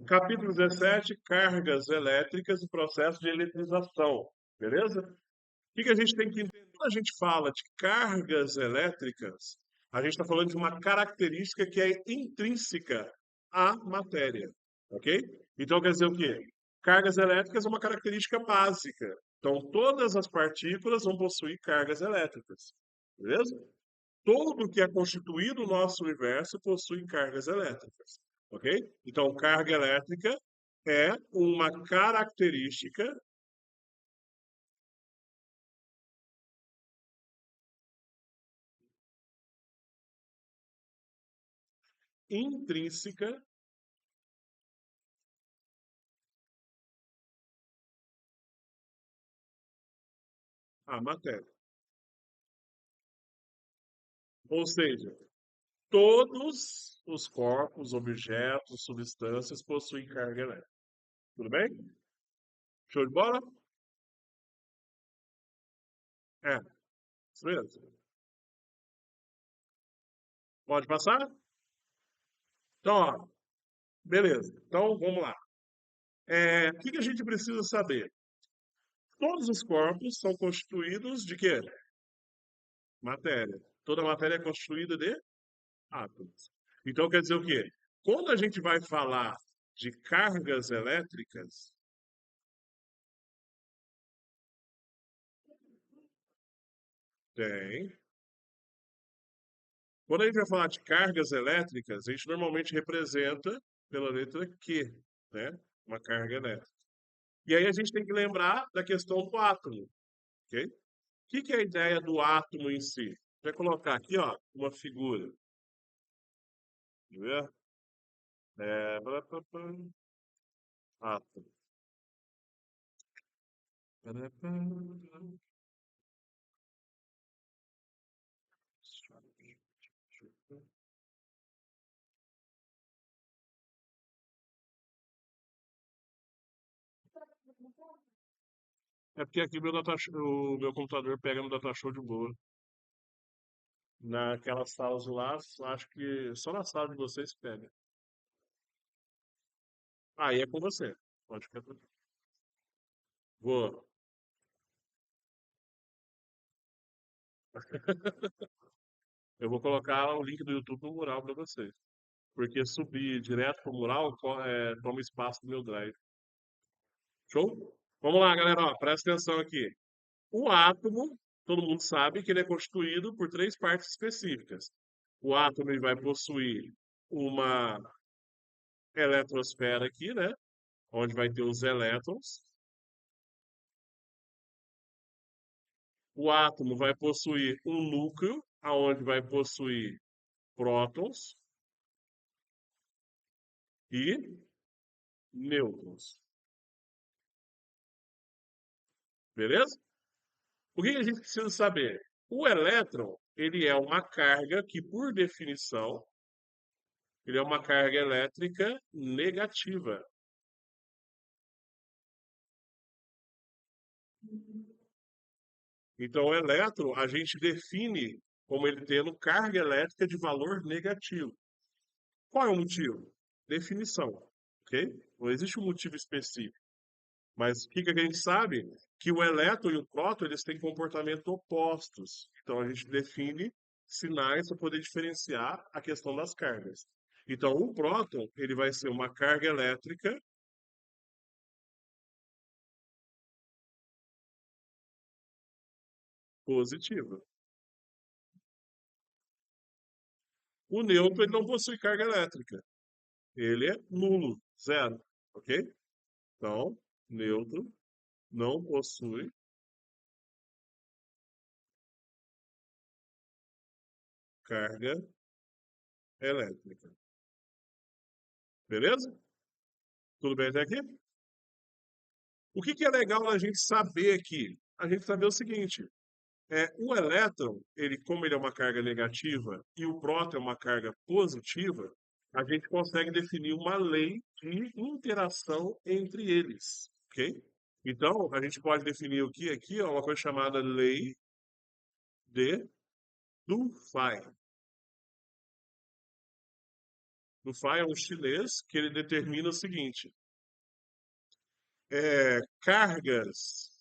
Capítulo 17, cargas elétricas e processo de eletrização. Beleza? O que a gente tem que entender? Quando a gente fala de cargas elétricas, a gente está falando de uma característica que é intrínseca à matéria. Ok? Então quer dizer o quê? Cargas elétricas é uma característica básica. Então todas as partículas vão possuir cargas elétricas. Beleza? Tudo que é constituído no nosso universo possui cargas elétricas, ok? Então, carga elétrica é uma característica intrínseca à matéria. Ou seja, todos os corpos, objetos, substâncias possuem carga elétrica. Tudo bem? Show de bola? É, isso mesmo. Pode passar? Então, ó, beleza. Então, vamos lá. O que a gente precisa saber? Todos os corpos são constituídos de quê? Matéria. Toda matéria é constituída de átomos. Então quer dizer o quê? Quando a gente vai falar de cargas elétricas, tem. Quando a gente vai falar de cargas elétricas, a gente normalmente representa pela letra Q, né? Uma carga elétrica. E aí a gente tem que lembrar da questão do átomo, ok? O que é a ideia do átomo em si? Vai colocar aqui, ó, uma figura. Quer ver? Blá, blá, blá, átomo. Blá, blá, blá. É porque aqui o meu computador pega no datashow de boa. Naquelas salas lá, acho que só na sala de vocês que pega. Aí é com você. Pode ficar tranquilo. Vou. Eu vou colocar o link do YouTube no mural para vocês. Porque subir direto pro mural toma espaço do meu drive. Show? Vamos lá, galera. Ó, presta atenção aqui. O átomo, todo mundo sabe que ele é constituído por três partes específicas. O átomo ele vai possuir uma eletrosfera aqui, né? Onde vai ter os elétrons. O átomo vai possuir um núcleo, aonde vai possuir prótons e nêutrons. Beleza? O que a gente precisa saber? O elétron, ele é uma carga que, por definição, ele é uma carga elétrica negativa. Então, o elétron, a gente define como ele tendo carga elétrica de valor negativo. Qual é o motivo? Definição, ok? Não existe um motivo específico. Mas o que a gente sabe? Que o elétron e o próton, eles têm comportamentos opostos. Então, a gente define sinais para poder diferenciar a questão das cargas. Então, o próton, ele vai ser uma carga elétrica positiva. O nêutron, ele não possui carga elétrica. Ele é nulo, zero, ok? Então, nêutron não possui carga elétrica. Beleza? Tudo bem até aqui? O que é legal a gente saber aqui? A gente saber o seguinte: o elétron, como ele é uma carga negativa e o próton é uma carga positiva, a gente consegue definir uma lei de interação entre eles, ok? Então, a gente pode definir o que aqui é uma coisa chamada lei de Dufay. Dufay é um chinês que ele determina o seguinte: cargas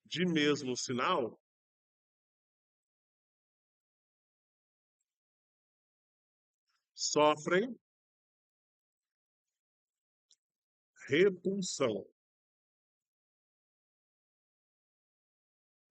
de mesmo sinal sofrem repulsão.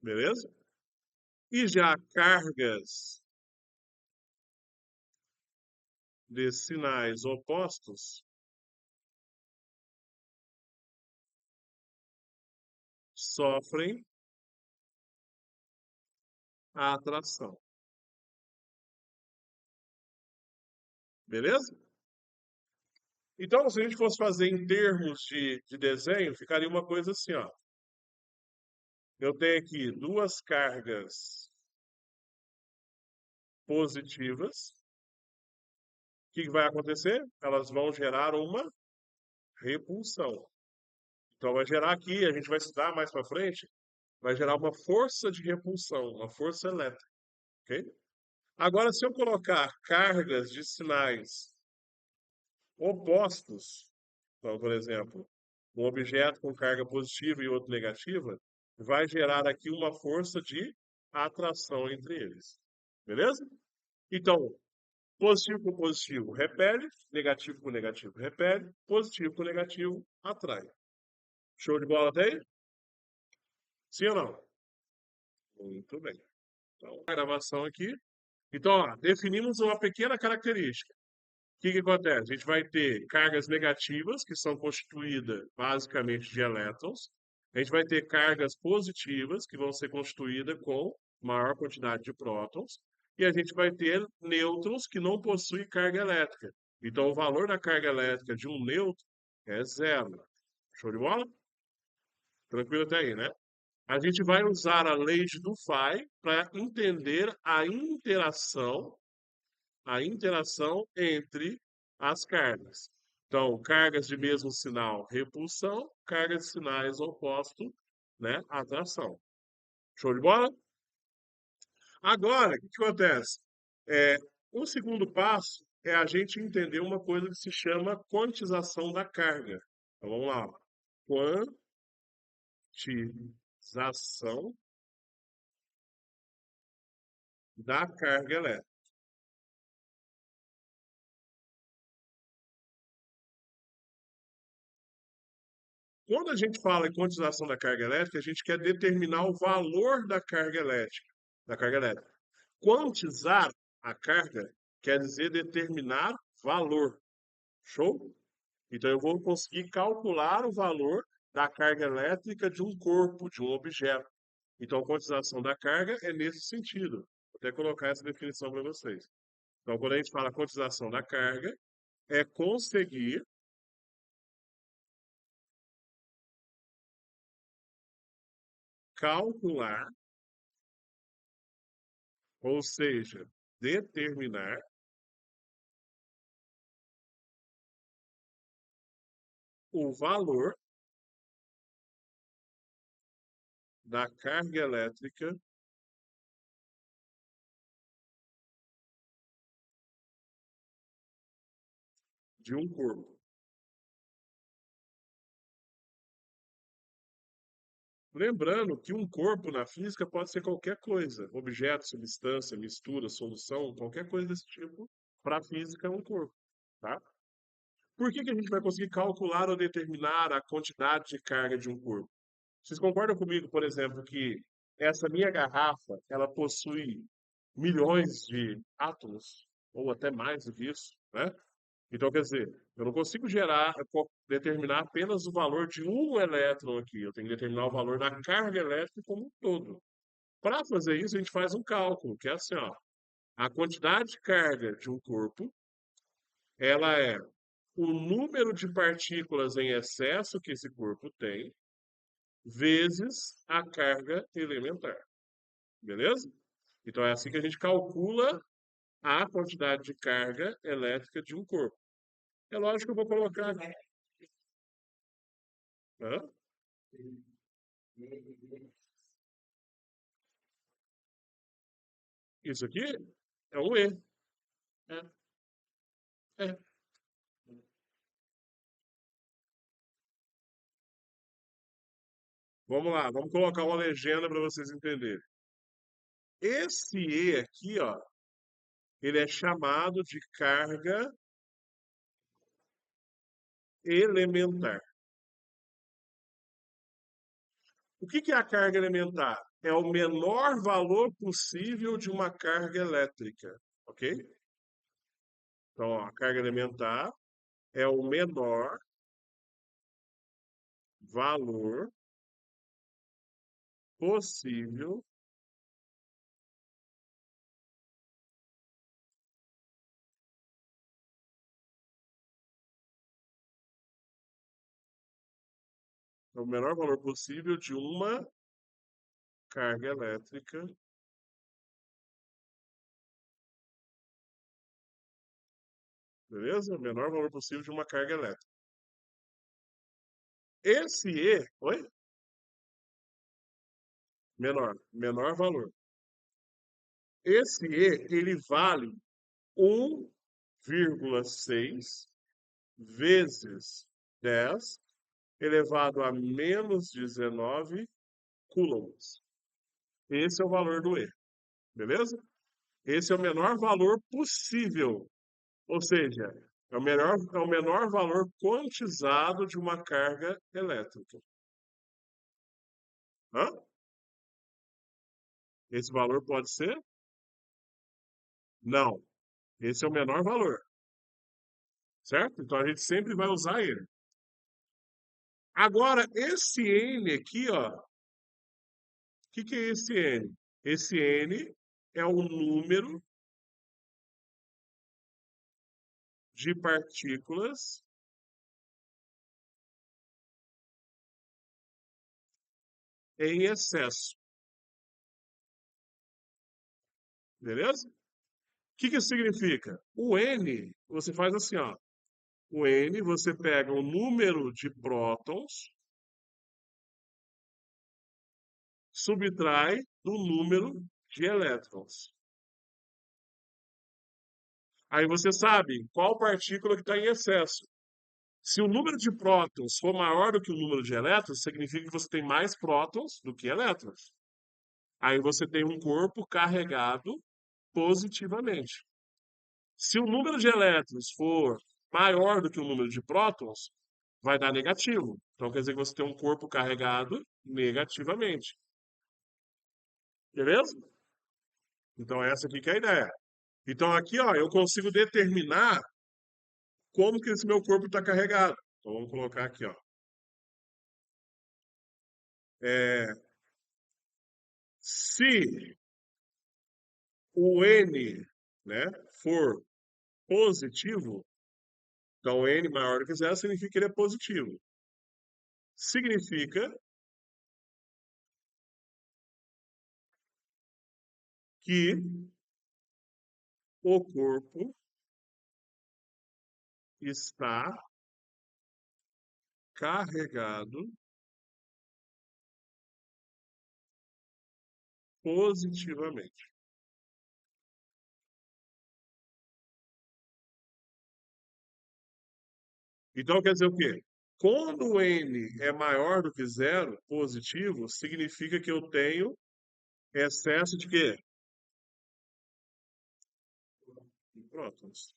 Beleza? E já cargas de sinais opostos sofrem a atração. Beleza? Então, se a gente fosse fazer em termos de desenho, ficaria uma coisa assim, ó. Eu tenho aqui duas cargas positivas. O que vai acontecer? Elas vão gerar uma repulsão. Então, vai gerar aqui, a gente vai estudar mais para frente, vai gerar uma força de repulsão, uma força elétrica, ok? Agora, se eu colocar cargas de sinais opostos, então, por exemplo, um objeto com carga positiva e outro negativa, vai gerar aqui uma força de atração entre eles. Beleza? Então, positivo com positivo repele, negativo com negativo repele, positivo com negativo atrai. Show de bola até aí? Sim ou não? Muito bem. Então, a gravação aqui. Então, ó, definimos uma pequena característica. O que acontece? A gente vai ter cargas negativas, que são constituídas basicamente de elétrons. A gente vai ter cargas positivas, que vão ser constituídas com maior quantidade de prótons. E a gente vai ter nêutrons, que não possuem carga elétrica. Então, o valor da carga elétrica de um nêutron é zero. Show de bola? Tranquilo até aí, né? A gente vai usar a lei de Dufay para entender a interação entre as cargas. Então, cargas de mesmo sinal, repulsão, cargas de sinais opostos, né, atração. Show de bola? Agora, o que acontece? É, o segundo passo é a gente entender uma coisa que se chama quantização da carga. Então, vamos lá. Quantização da carga elétrica. Quando a gente fala em quantização da carga elétrica, a gente quer determinar o valor da carga elétrica. Da carga elétrica. Quantizar a carga quer dizer determinar valor. Show? Então eu vou conseguir calcular o valor da carga elétrica de um corpo, de um objeto. Então a quantização da carga é nesse sentido. Vou até colocar essa definição para vocês. Então quando a gente fala quantização da carga, é conseguir calcular, ou seja, determinar o valor da carga elétrica de um corpo. Lembrando que um corpo na física pode ser qualquer coisa, objeto, substância, mistura, solução, qualquer coisa desse tipo, para a física é um corpo, tá? Por que a gente vai conseguir calcular ou determinar a quantidade de carga de um corpo? Vocês concordam comigo, por exemplo, que essa minha garrafa, ela possui milhões de átomos, ou até mais do que isso, né? Então, quer dizer, eu não consigo determinar apenas o valor de um elétron aqui. Eu tenho que determinar o valor da carga elétrica como um todo. Para fazer isso, a gente faz um cálculo, que é assim, ó. A quantidade de carga de um corpo, ela é o número de partículas em excesso que esse corpo tem, vezes a carga elementar. Beleza? Então, é assim que a gente calcula a quantidade de carga elétrica de um corpo. É lógico que eu vou colocar. Hã? Isso aqui é um E. Né? É. Vamos lá, vamos colocar uma legenda para vocês entenderem. Esse E aqui, ó, ele é chamado de carga elementar. O que que é a carga elementar? É o menor valor possível de uma carga elétrica, ok? Então, ó, a carga elementar é o menor valor possível é o menor valor possível de uma carga elétrica, beleza? O menor valor possível de uma carga elétrica. Esse E, oi? Menor valor. Esse E, ele vale 1,6 vezes 10 elevado a menos 19 coulombs. Esse é o valor do E, beleza? Esse é o menor valor possível, ou seja, é o menor valor quantizado de uma carga elétrica. Hã? Esse valor pode ser? Não. Esse é o menor valor, certo? Então a gente sempre vai usar ele. Agora, esse N aqui, ó, o que que é esse N? Esse N é o número de partículas em excesso, beleza? O que que isso significa? O N, você faz assim, ó. O N, você pega o número de prótons, subtrai do número de elétrons. Aí você sabe qual partícula que está em excesso. Se o número de prótons for maior do que o número de elétrons, significa que você tem mais prótons do que elétrons. Aí você tem um corpo carregado positivamente. Se o número de elétrons for maior do que o número de prótons, vai dar negativo. Então quer dizer que você tem um corpo carregado negativamente. Beleza? Então essa aqui que é a ideia. Então aqui, ó, eu consigo determinar como que esse meu corpo está carregado. Então vamos colocar aqui, ó. É, se o N, né, for positivo, então N maior do que zero significa que ele é positivo. Significa que o corpo está carregado positivamente. Então quer dizer o quê? Quando o N é maior do que zero, positivo, significa que eu tenho excesso de quê? De prótons.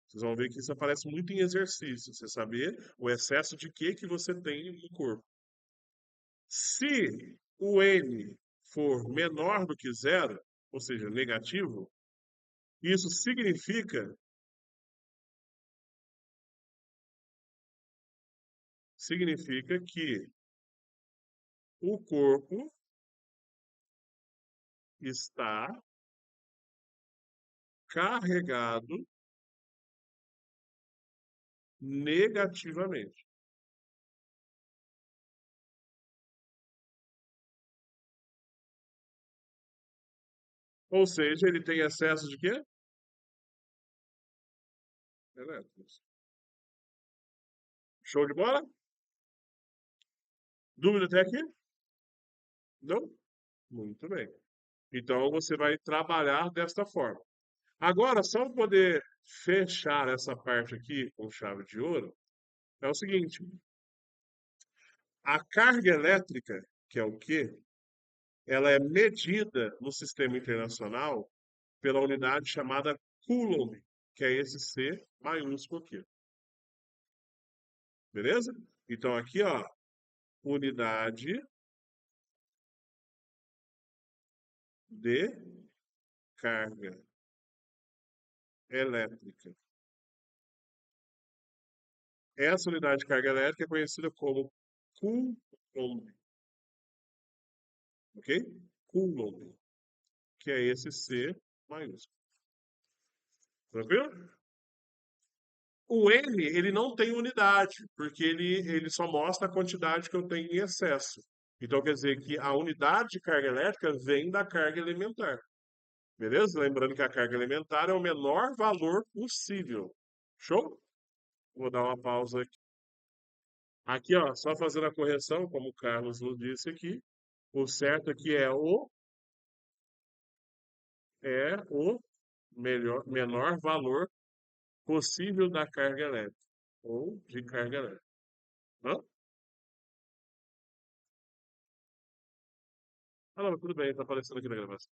Vocês vão ver que isso aparece muito em exercício. Você saber o excesso de que você tem no corpo. Se o N for menor do que zero, ou seja, negativo, isso significa que o corpo está carregado negativamente. Ou seja, ele tem excesso de quê? Elétrons. Show de bola? Dúvida até aqui? Não? Muito bem. Então você vai trabalhar desta forma. Agora, só para poder fechar essa parte aqui com chave de ouro, é o seguinte: a carga elétrica, que é o quê? Ela é medida no sistema internacional pela unidade chamada Coulomb, que é esse C maiúsculo aqui. Beleza? Então aqui, ó, unidade de carga elétrica. Essa unidade de carga elétrica é conhecida como Coulomb, ok? Coulomb, que é esse C maiúsculo. Tranquilo? O N, ele não tem unidade, porque ele só mostra a quantidade que eu tenho em excesso. Então, quer dizer que a unidade de carga elétrica vem da carga elementar. Beleza? Lembrando que a carga elementar é o menor valor possível. Show? Vou dar uma pausa aqui. Aqui, ó, só fazendo a correção, como o Carlos nos disse aqui. O certo aqui é o menor valor possível da carga elétrica. Ou de carga elétrica. Hã? Ah, não, tudo bem, está aparecendo aqui na gravação.